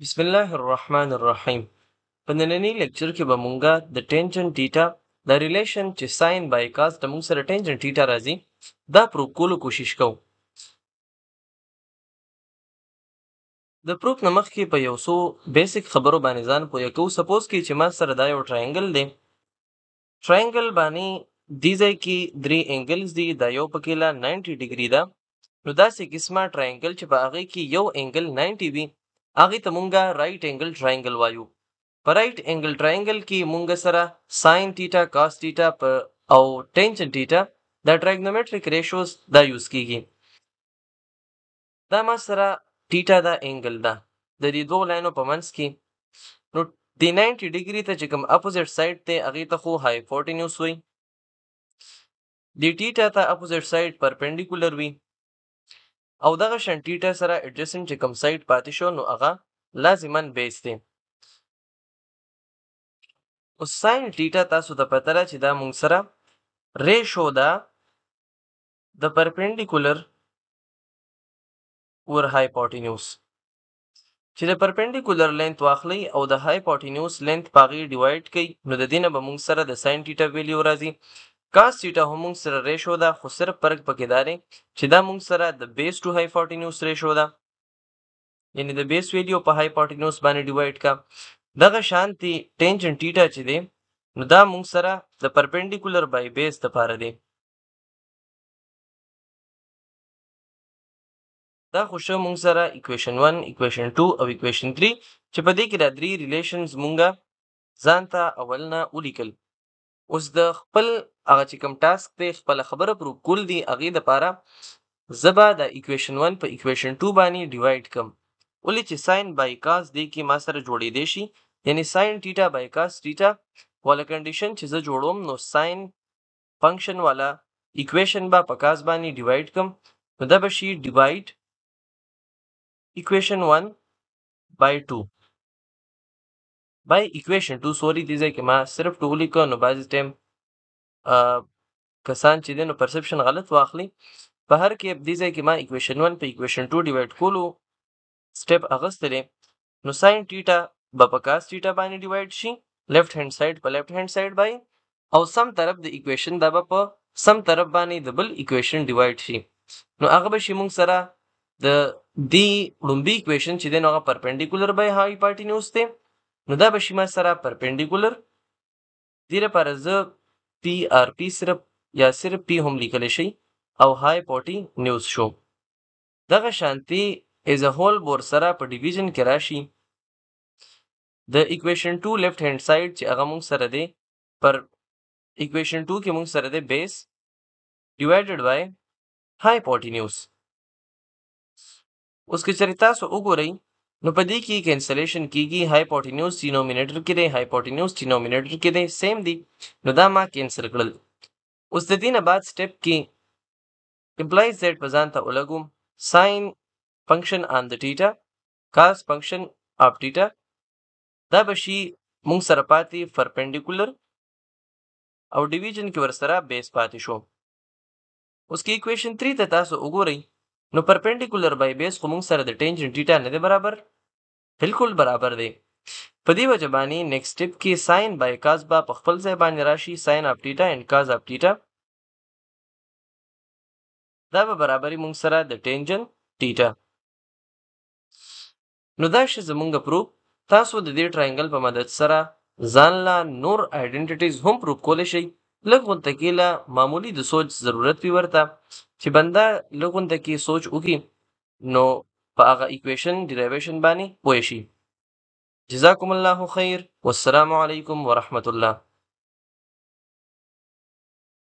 बिस्मिल्लाहिर्रहमानिर्रहीम په ننني لیکچر کې به مونږه د ټینجن ټیټا د ریلیشن چې ساين بای کاس د مونږ سره ټینجن ټیټا راځي دا پروف کولو کوشش کوو. د پروف نه مخکې په یو څو بیسیک خبرو باندې ځان پوهه کوو. سپوز کې چې ما سره دا یو ټراینګل دی، ټراینګل باندې دې ځای کې درې انګلز دي، دا یو پکې لا 90 ډیګري ده. نو داسې قسمه ټراینګل چې په هغې کې یو انګل 90 وي هغې ته مونږه رایټ انګل ټراینګل وایو. په رایټ انګل ټراینګل کې مونږ سره ساين ټیټا، کاس ټیټا او ټینجن ټیټا دا ټراګنومټریک ریشوز دا یوز کیږي. دا ما سره ټیټا دا انګل ده د دې دوه لاینو په منځ کې. نو د 90 ډیګري ته چې کوم اپوزیټ سایډ دی هغې ته خو هایپوټینوس وي، د ټیټا ته اپوزیټ سایډ پرپینډیکولر وي او دغه شان ټیټا سره اډجسنټ چې کوم سایډ پاتې شو نو هغه لازما بیس دی. اوس ساين ټیټا تاسو ته پته ده چې دا مونږ سره ریشو ده د پرپینډیکولر ور هایپوټینوس. چې د پرپینډیکولر لینث واخلئ او د هایپوټینوس لینث په هغې ډیوایډ کړئ نو د دې نه به مونږ سره د ساين ټیټا ویلیو راځي. کاس ټیټا هم مونږ سره ریشو ده، خو صرف فرق پکې دا دی چې دا مونږ سره د بیس ټو هایپوټینوس ریشو ده، یعنی د بیس ویلیو په هایپوټینوس باندې ډیوایډ کا. دغه شانتي ټینجن ټیټا چې دی نو دا مونږ سره د پرپینډیکولر بای بیس دپاره دی. دا خو شه مونږ سره اکویشن 1، اکویشن 2 او اکویشن 3 چې په دې کې دا درې ریلیشنز مونږه ځان ته اول نه ولیکل. اوس د خپل هغه چې کوم ټاسک دی خپله خبره پروف کول دي هغې دپاره زه به د اکویشن 1 په اکویشن 2 باندې ډیوایډ کړم. ولې چې ساين بای کاس دې کې ما سره جوړېدی شي، یعنی ساين ټیټا بای کاس ټیټا والا کنډیشن چې زه جوړوم نو ساين فنکشن والا اکویشن به په کاس باندې ډیوایډ کړم نو دا به شي ډیوایډ equation 1 by 2 by equation 2. سوري دې ځای کې ما صرف 2 ولیکه نو بعضې ټایم کسان چې دی نو پرسپشن غلط واخلي. په هر کې دې ځای کې ما equation 1 په equation 2 ډیوایډ کولو سټیپ اغوستی نو ساين ټیټا به په کاس ټیټا باندې ډیوایډ شي، لیفټ هینډ سایډ په لیفټ هینډ سایډ باندې او سم طرف د اکویشن دا به په سم طرف باندې د بل اکویشن ډیوایډ شي. نو هغه به شي مونږ سره د دې لومبي اکویشن چې دی نو هغه پرپینډیکولر بای هایپوټینوس دی نو دا به شي ما سره پرپینډیکولر. دې لپاره زه پی آر پی صرف یا صرف پی هم لیکلی شي او هایپوټینوس شو. دغه شانتي ایز ا هول بور سره په ډیویژن کې راشي د اکویشن 2 لیفټ هینډ سایډ چې هغه مونږ سره دی پر اکویشن 2 کې مونږ سره دی بیس ډیوایډډ بای هایپوټینوس. اوس که چېرې تاسو وګورئ نو په دې کې کینسلیشن کیږي، هایپوټینوس ډینومینیټر کې دی، هایپوټینوس ډینومینیټر کې دی، سیم دی نو دا ما کینسل کړل. اوس د دې نه بعد سټیپ کې امپلایز دیټ په ځان ته ولګوم ساين فنکشن آن د ټیټا کاس فنکشن آف ټیټا دا به شي مونږ سره پاتې پرپینډیکولر او ډیویژن کې ورسره بیس پاتې شو. اوس کې اکویشن 3 ته تاسو وګورئ نو پرپینډیکولر بای بیس خو مونږ سره د ټینجن ټیټا نه دی برابر، بالکل برابر دی. په دې وجه باندې نیکسټ سټیپ کې ساين بای کاس به په خپل ځای باندې راشي، ساين اف ټیټا اینډ کاس اف ټیټا دا به برابري مونږ سره د ټینجن ټیټا. نو دا شی زمونږ پروف. تاسو د دې ټراینګل په مدد سره ځان لا نور آیډنټیټیز هم پروف کولی شئ. لږ غونته کې له معمولي د سوچ ضرورت وي ورته چې بنده لږ غونته کې سوچ وکړي نو په هغه اکویشن ډیرایویشن باندې پوه شي. جزاکم الله خیر والسلام علیکم ورحمة الله.